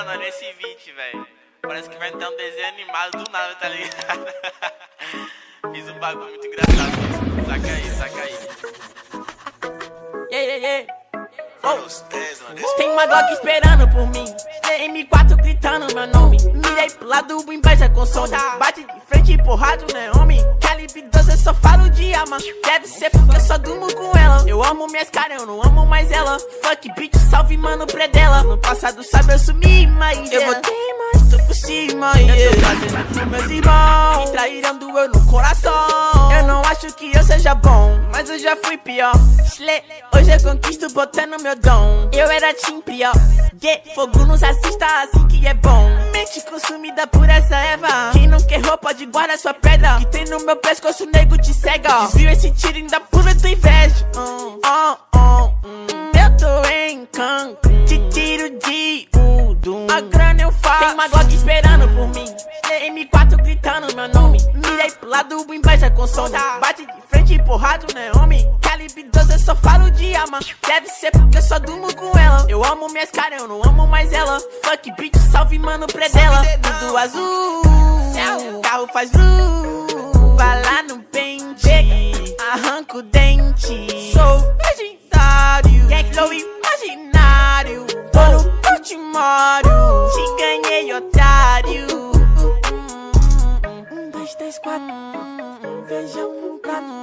Mano, olha esse beat, velho. Parece que vai ter um desenho animado do nada, tá ligado? Fiz um bagulho muito engraçado mesmo. Saca aí. Oh. Tem uma Glock esperando por mim, M4 gritando meu nome. Mirei pro lado, embaixo com som. Bate de frente, porrado, né, homem? Calibre 12, eu só falo de arma. Deve ser porque eu só durmo com ela. Eu amo minhas caras, eu não amo mais ela. Fuck bitch, salve mano, predela. No passado sabe eu sumi, mas eu voltei, mas tô por cima. Eu tô fazendo com meus irmãos, me traíram, doeu no coração. Eu não acho que eu seja bom, mas eu já fui pior. Hoje eu conquisto botando meu dom. Eu era timpió, fogo nos assista assim que é bom. Mente consumida por essa erva. Quem não quer roupa pode guardar sua pedra. Que tem no meu pescoço, o nego te cega. Desvio esse tiro ainda pura tua inveja. Eu tô em Cancún, te tiro de Udum. A grana eu faço. Tem uma Glock esperando por mim, M4 gritando meu nome. Mirei pro lado, embaixo com som. Bate de frente, porrado, né, homem? Calibre 12, eu só falo de arma. Deve ser porque eu só durmo com ela. Eu amo minhas caras, eu não amo mais ela. Fuck bitch, salve mano, predela. Tudo azul, carro faz blue. Vai lá no pente, arranca o dente. Sou legendário, gang flow imaginário. Tô no Portimório, te ganhei, otário. 1, 2, 3, 4, veja um prato.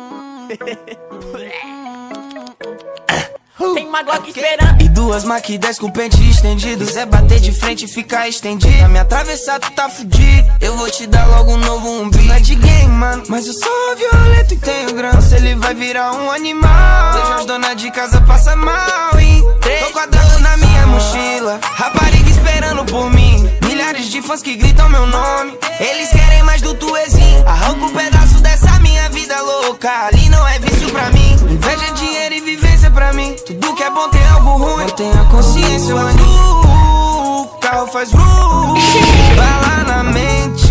Tem uma Glock esperando. E duas Mac 10 com pente estendido. Zé bater de frente e ficar estendido. Pra me atravessar tu tá fudido. Eu vou te dar logo um novo umbigo. Não é de game, mano, mas eu sou violento e tenho grana. Se ele vai virar um animal. Vejo as donas de casa passa mal, hein? Tô quadrando na minha mochila, rapariga esperando por mim. Milhares de fãs que gritam meu nome. Eles querem mais do tuezinho. Arranca um pedaço dessa minha vida louca. Ali não é vício pra mim. Inveja, dinheiro e vivência pra mim. Tudo que é bom tem algo ruim. Mantenha a consciência, mano. O carro faz blue. Vai lá na mente,